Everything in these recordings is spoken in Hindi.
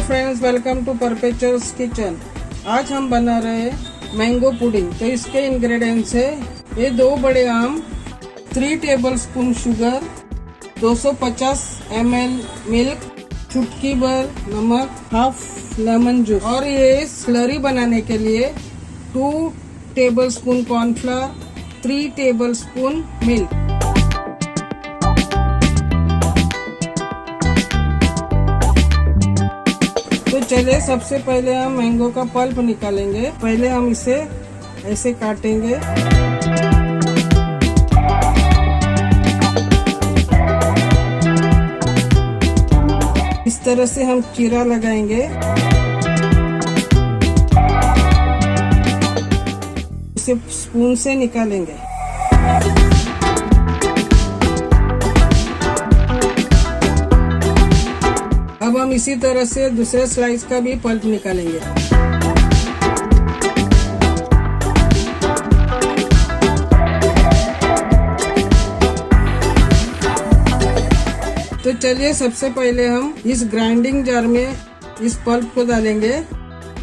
Friends, welcome to Perpetual's kitchen. आज हम बना रहे हैं मैंगो पुडिंग। तो इसके इंग्रेडिएंट्स है ये 2 बड़े आम, 3 टेबलस्पून शुगर, 250 ml मिल्क, चुटकी भर नमक, हाफ लेमन जूस। और ये स्लरी बनाने के लिए 2 टेबलस्पून कॉर्नफ्लोर, 3 टेबलस्पून मिल्क। तो चलिए सबसे पहले हम मैंगो का पल्प निकालेंगे। पहले हम इसे ऐसे काटेंगे। इस तरह से हम चीरा लगाएंगे। इसे स्पून से निकालेंगे। अब हम इसी तरह से दूसरे स्लाइस का भी पल्प निकालेंगे। तो चलिए सबसे पहले हम इस ग्राइंडिंग जार में इस पल्प को डालेंगे।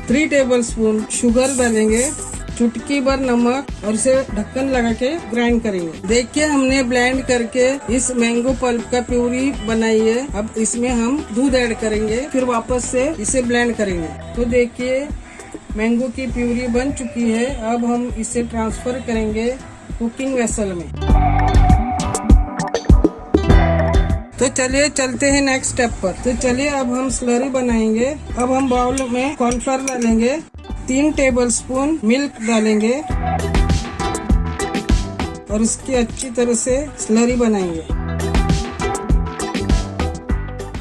3 टेबलस्पून शुगर डालेंगे, चुटकी भर नमक और इसे ढक्कन लगा के ग्राइंड करेंगे। देखिए हमने ब्लेंड करके इस मैंगो पल्प का प्यूरी बनाई है। अब इसमें हम दूध ऐड करेंगे, फिर वापस से इसे ब्लेंड करेंगे। तो देखिए मैंगो की प्यूरी बन चुकी है। अब हम इसे ट्रांसफर करेंगे कुकिंग वेसल में। तो चलिए चलते हैं नेक्स्ट स्टेप पर। तो चलिए अब हम स्लरी बनाएंगे। अब हम बाउल में कॉर्नफ्लोर डालेंगे, 3 टेबलस्पून मिल्क डालेंगे और इसकी अच्छी तरह से स्लरी बनाएंगे।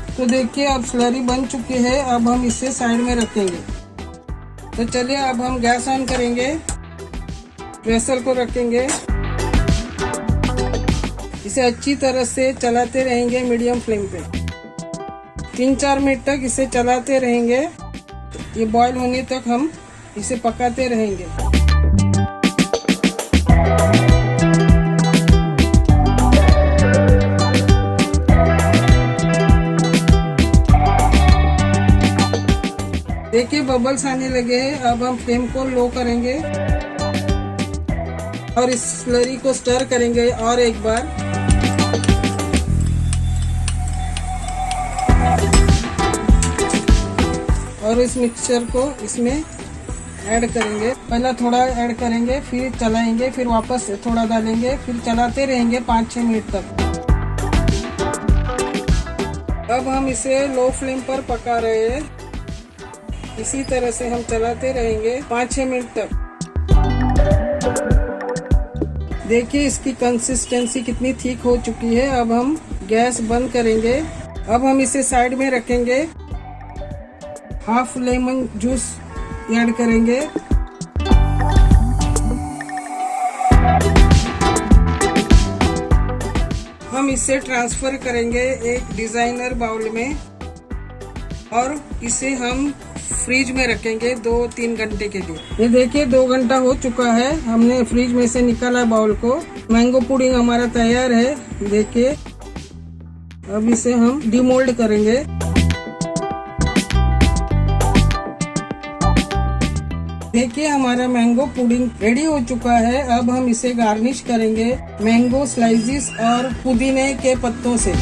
तो देखिए अब स्लरी बन चुकी है। अब हम इसे साइड में रखेंगे। तो चलिए अब हम गैस ऑन करेंगे, वेसल को रखेंगे, इसे अच्छी तरह से चलाते रहेंगे मीडियम फ्लेम पे। 3-4 मिनट तक इसे चलाते रहेंगे। ये बॉईल होने तक हम इसे पकाते रहेंगे। देखिए बबल्स आने लगे हैं। अब हम फ्लेम को लो करेंगे और इस स्लरी को स्टर करेंगे और एक बार। और इस मिक्सचर को इसमें ऐड करेंगे। पहला थोड़ा ऐड करेंगे, फिर चलाएंगे, फिर वापस से थोड़ा डालेंगे, फिर चलाते रहेंगे 5-6 मिनट तक। अब हम इसे लो फ्लेम पर पका रहे हैं। इसी तरह से हम चलाते रहेंगे 5-6 मिनट तक। देखिए इसकी कंसिस्टेंसी कितनी थिक हो चुकी है। अब हम गैस बंद करेंगे। अब हम इसे साइड में रखेंगे। हाफ लेमन जूस ऐड करेंगे। हम इसे ट्रांसफर करेंगे एक डिजाइनर बाउल में और इसे हम फ्रिज में रखेंगे 2-3 घंटे के लिए। ये देखिए 2 घंटा हो चुका है। हमने फ्रिज में से निकाला बाउल को। मैंगो पुडिंग हमारा तैयार है। देखिए अब इसे हम डिमोल्ड करेंगे। देखिए हमारा मैंगो पुडिंग रेडी हो चुका है। अब हम इसे गार्निश करेंगे मैंगो स्लाइसेस और पुदीने के पत्तों से।